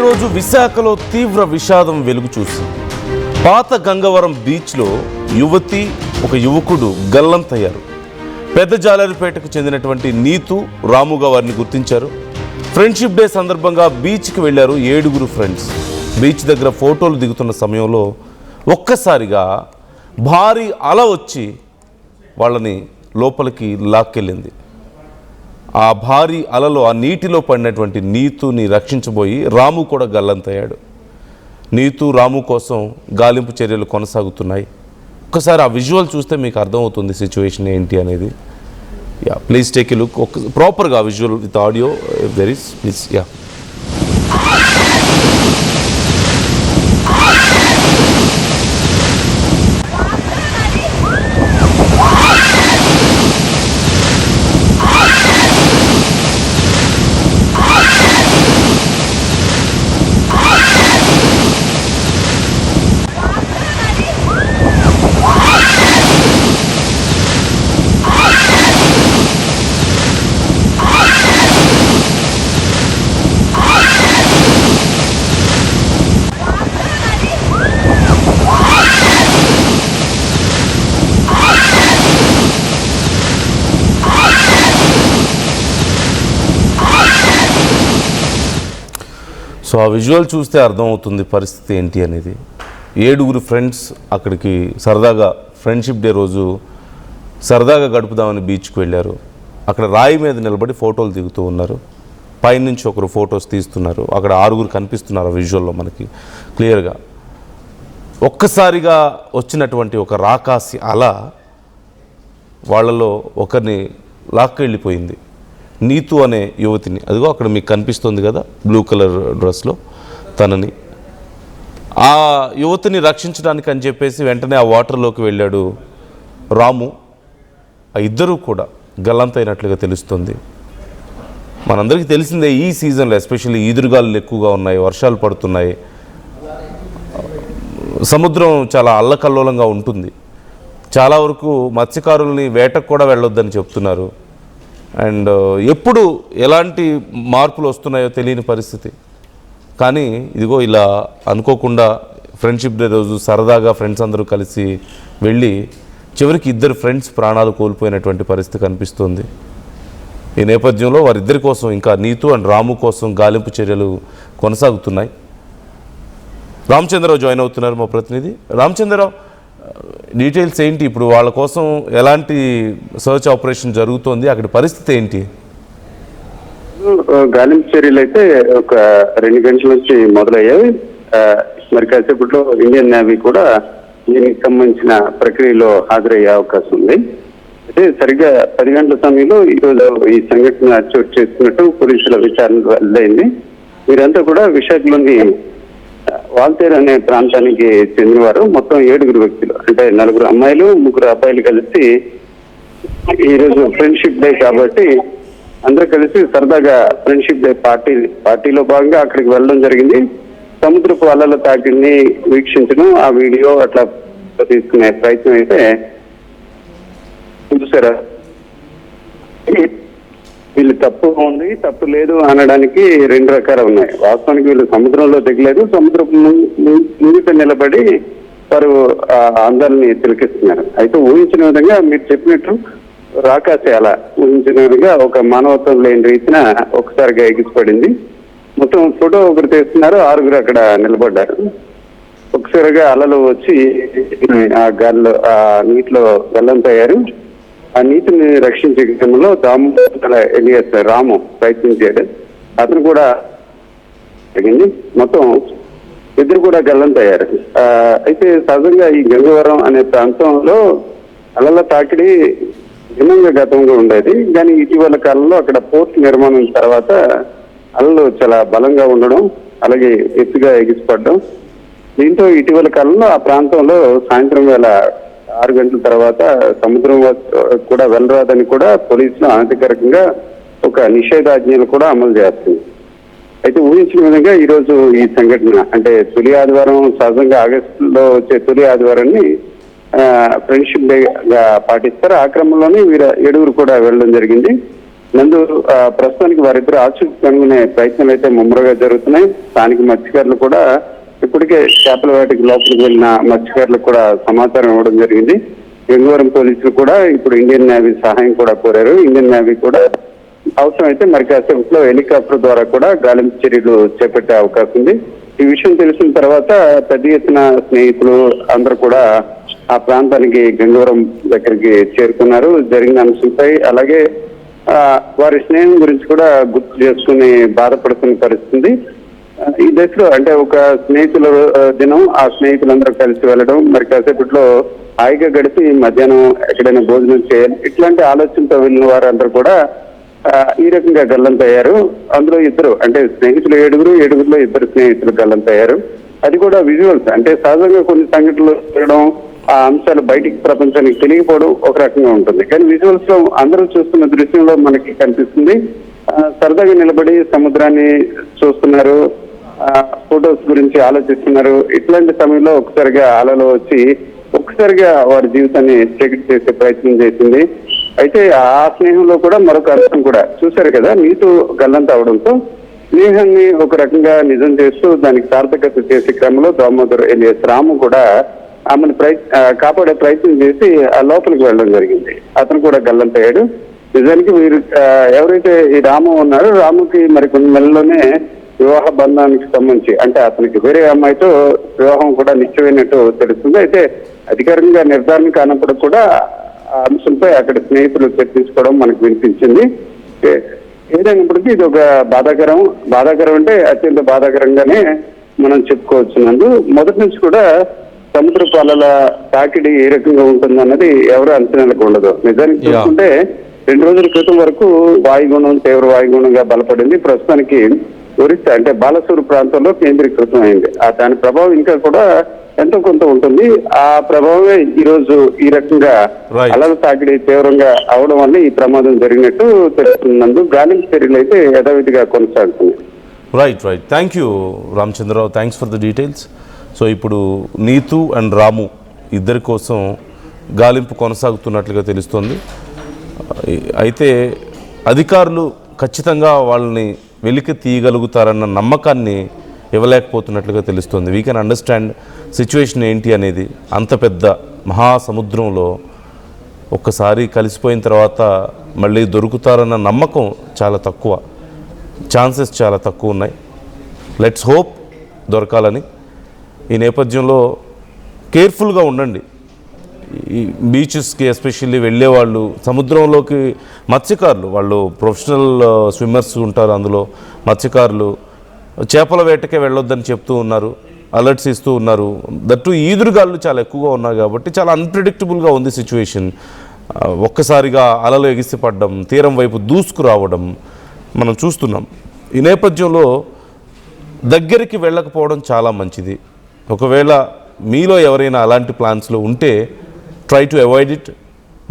రోజు విశాఖలో తీవ్ర విషాదం వెలుగు చూసింది. పాత గంగవరం బీచ్లో యువతి ఒక యువకుడు గల్లంతయ్యారు. పెద్ద జాలరిపేటకు చెందినటువంటి నీతు, రాముగా వారిని గుర్తించారు. ఫ్రెండ్షిప్ డే సందర్భంగా బీచ్కి వెళ్ళారు 7 ఫ్రెండ్స్. బీచ్ దగ్గర ఫోటోలు దిగుతున్న సమయంలో ఒక్కసారిగా భారీ అల వచ్చి వాళ్ళని లోపలికి లాక్కెళ్ళింది. ఆ భారీ అలలో ఆ నీటిలో పడినటువంటి నీతుని రక్షించబోయి రాము కూడా గల్లంతయ్యాడు. నీతు, రాము కోసం గాలింపు చర్యలు కొనసాగుతున్నాయి. ఒక్కసారి ఆ విజువల్ చూస్తే మీకు అర్థమవుతుంది సిచ్యువేషన్ ఏంటి అనేది. Please take a look. ప్రాపర్గా visual with audio if there is please. So ఆ విజువల్ చూస్తే అర్థమవుతుంది పరిస్థితి ఏంటి అనేది. 7 ఫ్రెండ్స్ అక్కడికి సరదాగా ఫ్రెండ్షిప్ డే రోజు సరదాగా గడుపుదామని బీచ్కి వెళ్ళారు. అక్కడ రాయి మీద నిలబడి ఫోటోలు దిగుతూ ఉన్నారు. పైనుంచి ఒకరు ఫొటోస్ తీస్తున్నారు. అక్కడ 6 కనిపిస్తున్నారు విజువల్లో మనకి క్లియర్గా. ఒక్కసారిగా వచ్చినటువంటి ఒక రాకాసి అల వాళ్ళలో ఒకరిని లాక్కెళ్ళిపోయింది. నీతు అనే యువతిని, అదిగో అక్కడ మీకు కనిపిస్తుంది కదా బ్లూ కలర్ డ్రెస్లో తనని. ఆ యువతిని రక్షించడానికి అని చెప్పేసి వెంటనే ఆ వాటర్లోకి వెళ్ళాడు రాము. ఆ ఇద్దరూ కూడా గల్లంతైనట్లుగా తెలుస్తుంది. మనందరికీ తెలిసిందే ఈ సీజన్లో ఎస్పెషల్లీ ఈదురుగాలు ఎక్కువగా ఉన్నాయి, వర్షాలు పడుతున్నాయి, సముద్రం చాలా అల్లకల్లోలంగా ఉంటుంది. చాలా వరకు మత్స్యకారుల్ని వేటకు కూడా వెళ్ళొద్దని చెప్తున్నారు. అండ్ ఎప్పుడు ఎలాంటి మార్పులు వస్తున్నాయో తెలియని పరిస్థితి. కానీ ఇదిగో ఇలా అనుకోకుండా ఫ్రెండ్షిప్ డే రోజు సరదాగా ఫ్రెండ్స్ అందరూ కలిసి వెళ్ళి చివరికి 2 ఫ్రెండ్స్ ప్రాణాలు కోల్పోయినటువంటి పరిస్థితి కనిపిస్తుంది. ఈ నేపథ్యంలో వారిద్దరి కోసం, ఇంకా నీతు అండ్ రాము కోసం గాలింపు చర్యలు కొనసాగుతున్నాయి. రామచంద్రరావు జాయిన్ అవుతున్నారు, మా ప్రతినిధి. రామచంద్రరావు, డీటెయిల్స్ ఏంటి? ఇప్పుడు వాళ్ళ కోసం ఎలాంటి సర్చ్ ఆపరేషన్ జరుగుతోంది, అక్కడ పరిస్థితి ఏంటి? గాలింపు చర్యలు అయితే ఒక 2 గంటల నుంచి మొదలయ్యాయి. మరి కాసేపట్లో ఇండియన్ నేవీ కూడా దీనికి సంబంధించిన ప్రక్రియలో హాజరయ్యే అవకాశం ఉంది. అయితే సరిగ్గా 10 గంటల సమయంలో ఈరోజు ఈ సంఘటన చోటు చేసుకున్నట్టు పోలీసుల విచారణ వెల్లడైంది. వీరంతా కూడా విశాఖలోని వాల్తేరు అనే ప్రాంతానికి చెందినవారు. మొత్తం 7 వ్యక్తులు, అంటే 4 అమ్మాయిలు 3 అబ్బాయిలు కలిసి ఈరోజు ఫ్రెండ్షిప్ డే కాబట్టి అందరూ కలిసి సరదాగా ఫ్రెండ్షిప్ డే పార్టీలో భాగంగా అక్కడికి వెళ్ళడం జరిగింది. సముద్రపు అలల తాకిడిని వీక్షించడం, ఆ వీడియో అట్లా తీసుకునే ప్రయత్నం అయితే చూసారా. వీళ్ళు తప్పు ఉంది, తప్పు లేదు అనడానికి 2 రకాలు ఉన్నాయి. వాస్తవానికి వీళ్ళు సముద్రంలో దిగలేదు, సముద్రపు ముందుకు నిలబడి వారు అందరినీ తిలకిస్తున్నారు. అయితే ఊహించిన విధంగా మీరు చెప్పినట్టు రాకాసి అలా ఊహించిన విధంగా ఒక మానవత్వం లేని రీతిన ఒకసారిగా ఎగిసిపడింది. మొత్తం ఫోటో ఒకరు తీస్తున్నారు, 6 అక్కడ నిలబడ్డారు. ఒకసారిగా అలలు వచ్చి ఆ గాల్లో ఆ నీటిలో గల్లంతయ్యారు. ఆ నీటిని రక్షించే క్రమంలో రాము ప్రయత్నించాడు. అతను కూడా జరిగింది. మొత్తం 2 కూడా గల్లంతయ్యారు. అయితే సహజంగా ఈ గంగవరం అనే ప్రాంతంలో అలల తాకిడి భిన్నంగా గతంగా ఉండేది. కానీ ఇటీవల కాలంలో అక్కడ పోర్ట్ నిర్మాణం తర్వాత అలలు చాలా బలంగా ఉండడం, అలాగే ఎత్తుగా ఎగిసిపడడం, దీంతో ఇటీవల కాలంలో ఆ ప్రాంతంలో సాయంత్రం వేళ 6 గంటల తర్వాత సముద్రం కూడా వెళ్ళరాదని కూడా పోలీసులు అనధికారికంగా ఒక నిషేధాజ్ఞలు కూడా అమలు చేస్తుంది. అయితే ఊహించిన విధంగా ఈరోజు ఈ సంఘటన, అంటే తొలి ఆదివారం, సహజంగా ఆగస్టులో వచ్చే తొలి ఆదివారాన్ని ఫ్రెండ్షిప్ డే గా పాటిస్తారు. ఆ క్రమంలోనే 7 కూడా వెళ్ళడం జరిగింది. నందు ప్రస్తుతానికి వారిద్దరు ఆచూకీ కనుగొనే ప్రయత్నాలు అయితే ముమ్మరుగా జరుగుతున్నాయి. స్థానిక మత్స్యకారులు కూడా ఇప్పటికే చేపల వేటకి లోపలికి వెళ్ళిన మత్స్యకారులకు కూడా సమాచారం ఇవ్వడం జరిగింది. గంగవరం పోలీసులు కూడా ఇప్పుడు ఇండియన్ నేవీ సహాయం కూడా కోరారు. ఇండియన్ నేవీ కూడా అవసరమైతే మరి కాసేపట్లో హెలికాప్టర్ ద్వారా కూడా గాలింపు చర్యలు చేపట్టే అవకాశం ఉంది. ఈ విషయం తెలిసిన తర్వాత పెద్ద ఎత్తున స్నేహితులు అందరూ కూడా ఆ ప్రాంతానికి గంగవరం దగ్గరికి చేరుకున్నారు. జరిగిన అంశంపై అలాగే వారి స్నేహం గురించి కూడా గుర్తు చేసుకుని బాధపడుతున్న పరిస్థితి. ఈ దశలో అంటే ఒక స్నేహితుల దినం, ఆ స్నేహితులందరూ కలిసి వెళ్ళడం, మరి కాసేపట్లో హాయిగా గడిపి మధ్యాహ్నం ఎక్కడైనా భోజనం చేయాలి, ఇట్లాంటి ఆలోచనతో వెళ్ళిన వారందరూ కూడా ఈ రకంగా గల్లంతయ్యారు. అందులో ఇద్దరు అంటే స్నేహితులు ఏడుగురులో ఇద్దరు స్నేహితులు గల్లంతయ్యారు. అది కూడా విజువల్స్ అంటే సహజంగా కొన్ని సంఘటనలు జరగడం, ఆ అంశాలు బయటికి ప్రపంచానికి తెలియకపోవడం ఒక రకంగా ఉంటుంది. కానీ విజువల్స్ లో అందరూ చూస్తున్న దృశ్యంలో మనకి కనిపిస్తుంది. సరదాగా నిలబడి సముద్రాన్ని చూస్తున్నారు, ఫొటోస్ గురించి ఆలోచిస్తున్నారు. ఇట్లాంటి సమయంలో ఒకసారిగా అలలు వచ్చి ఒక్కసారిగా వారి జీవితాన్ని చీకటి చేసే ప్రయత్నం చేసింది. అయితే ఆ స్నేహంలో కూడా మరొక అర్థం కూడా చూశారు కదా, నీతో గల్లంత అవడంతో స్నేహాన్ని ఒక రకంగా నిజం చేస్తూ దానికి సార్థకత చేసే క్రమంలో దామోదర్ ఎలియస్ రాము కూడా ఆమెను కాపాడే ప్రయత్నం చేసి ఆ లోపలికి వెళ్ళడం జరిగింది. అతను కూడా గల్లంతయ్యాడు. నిజానికి వీరు ఎవరైతే ఈ రాము ఉన్నారో, రాముకి మరి కొన్ని నెలల్లోనే వివాహ బంధానికి సంబంధించి అంటే అతనికి వేరే అమ్మాయితో వివాహం కూడా నిశ్చయమైనట్టు తెలుస్తుంది. అయితే అధికారికంగా నిర్ధారణ కానప్పుడు కూడా ఆ అంశంపై అక్కడ స్నేహితులు చర్చించుకోవడం మనకు వినిపించింది. ఏదైనప్పటికీ ఇది ఒక బాధాకరం అంటే అత్యంత బాధాకరంగానే మనం చెప్పుకోవచ్చు. నందు మొదటి నుంచి కూడా సముద్ర పాలల తాకిడి ఏ రకంగా ఉంటుందన్నది ఎవరు అంచనాలకు ఉండదు. నిజానికి చూసుకుంటే 2 రోజుల క్రితం వరకు వాయుగుణం తీవ్ర వాయుగుణంగా బలపడింది. ప్రస్తుతానికి ఒరిస్సా అంటే బాలసూరు ప్రాంతంలో కేంద్రీకృతం అయింది. దాని ప్రభావం ఇంకా కూడా ఎంతో కొంత ఉంటుంది. ఆ ప్రభావమే ఈ రోజు ఈ రకంగా అలల తాకిడి తీవ్రంగా అవడం వల్ల ఈ ప్రమాదం జరిగినట్టు తెలుస్తున్నందు గాలింపు చర్యలు అయితే యథావిధిగా కొనసాగుతుంది. Right. Thank you Ramachandrarao, thanks for the details. So ఇప్పుడు నీతు అండ్ రాము ఇద్దరి కోసం గాలింపు కొనసాగుతున్నట్లుగా తెలుస్తోంది. అయితే అధికారులు ఖచ్చితంగా వాళ్ళని వెలికి తీయగలుగుతారన్న నమ్మకాన్ని ఇవ్వలేకపోతున్నట్లుగా తెలుస్తుంది. వీ కెన్ అండర్స్టాండ్ సిచ్యువేషన్ ఏంటి అనేది. అంత పెద్ద మహాసముద్రంలో ఒక్కసారి కలిసిపోయిన తర్వాత మళ్ళీ దొరుకుతారన్న నమ్మకం చాలా తక్కువ, ఛాన్సెస్ చాలా తక్కువ ఉన్నాయి. లెట్స్ హోప్ దొరకాలని. ఈ నేపథ్యంలో కేర్ఫుల్గా ఉండండి. ఈ బీచెస్కి ఎస్పెషల్లీ వెళ్ళేవాళ్ళు, సముద్రంలోకి మత్స్యకారులు, వాళ్ళు ప్రొఫెషనల్ స్విమ్మర్స్ ఉంటారు, అందులో మత్స్యకారులు చేపల వేటకే వెళ్ళొద్దని చెప్తూ ఉన్నారు, అలర్ట్స్ ఇస్తూ ఉన్నారు. దట్టు ఈదురుగాళ్ళు చాలా ఎక్కువగా ఉన్నాయి కాబట్టి చాలా అన్ప్రిడిక్టబుల్గా ఉంది సిచ్యువేషన్. ఒక్కసారిగా అలలు ఎగిసిపడడం, తీరం వైపు దూసుకురావడం మనం చూస్తున్నాం. ఈ నేపథ్యంలో దగ్గరికి వెళ్ళకపోవడం చాలా మంచిది. ఒకవేళ మీలో ఎవరైనా అలాంటి ప్లాన్స్లో ఉంటే ట్రై టు అవాయిడ్ ఇట్.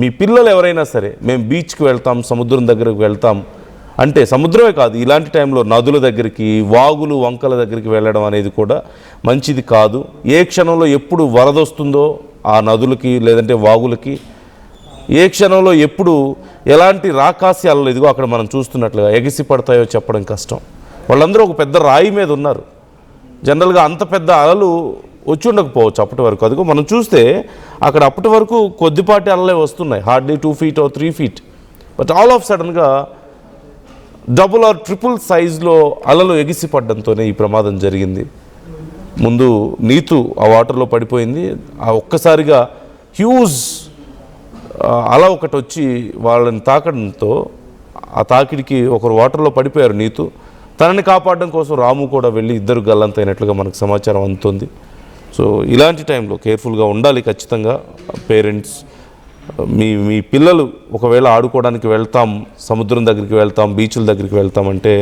మీ పిల్లలు ఎవరైనా సరే మేము బీచ్కి వెళ్తాం, సముద్రం దగ్గరకు వెళ్తాం అంటే, సముద్రమే కాదు ఇలాంటి టైంలో నదుల దగ్గరికి, వాగులు వంకల దగ్గరికి వెళ్ళడం అనేది కూడా మంచిది కాదు. ఏ క్షణంలో ఎప్పుడు వరద వస్తుందో ఆ నదులకి లేదంటే వాగులకి, ఏ క్షణంలో ఎప్పుడు ఎలాంటి రాకాసి అలలు ఇదిగో అక్కడ మనం చూస్తున్నట్లుగా ఎగిసి పడతాయో చెప్పడం కష్టం. వాళ్ళందరూ ఒక పెద్ద రాయి మీద ఉన్నారు. జనరల్గా అంత పెద్ద అలలు వచ్చి ఉండకపోవచ్చు అప్పటి వరకు. అదిగో మనం చూస్తే అక్కడ అప్పటి వరకు కొద్దిపాటి అలలే వస్తున్నాయి, hardly 2 feet or 3 feet. But all of సడన్గా డబుల్ ఆర్ ట్రిపుల్ సైజులో అలలు ఎగిసిపడడంతోనే ఈ ప్రమాదం జరిగింది. ముందు నీతు ఆ వాటర్లో పడిపోయింది. ఆ ఒక్కసారిగా హ్యూజ్ అల ఒకటి వచ్చి వాళ్ళని తాకడంతో ఆ తాకిడికి ఒకరు వాటర్లో పడిపోయారు నీతు. తనని కాపాడడం కోసం రాము కూడా వెళ్ళి ఇద్దరు గల్లంతైనట్లుగా మనకు సమాచారం అందుతుంది. సో ఇలాంటి టైంలో కేర్ఫుల్గా ఉండాలి ఖచ్చితంగా పేరెంట్స్. మీ పిల్లలు ఒకవేళ ఆడుకోవడానికి వెళ్తాం, సముద్రం దగ్గరికి వెళ్తాం, బీచ్ల దగ్గరికి వెళ్తామంటే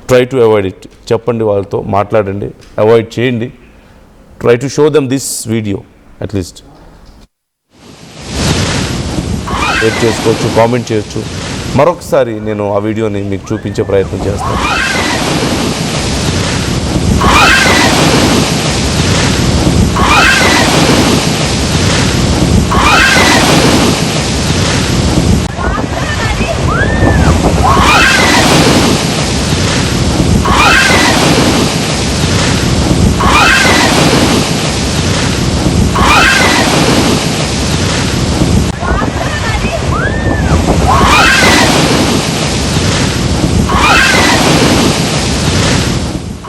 ట్రై టు అవాయిడ్ ఇట్. చెప్పండి, వాళ్ళతో మాట్లాడండి, అవాయిడ్ చేయండి. Try to show them this video at least. Share చేసుకోవచ్చు, కామెంట్ చేయొచ్చు. మరొకసారి నేను ఆ వీడియోని మీకు చూపించే ప్రయత్నం చేస్తాను.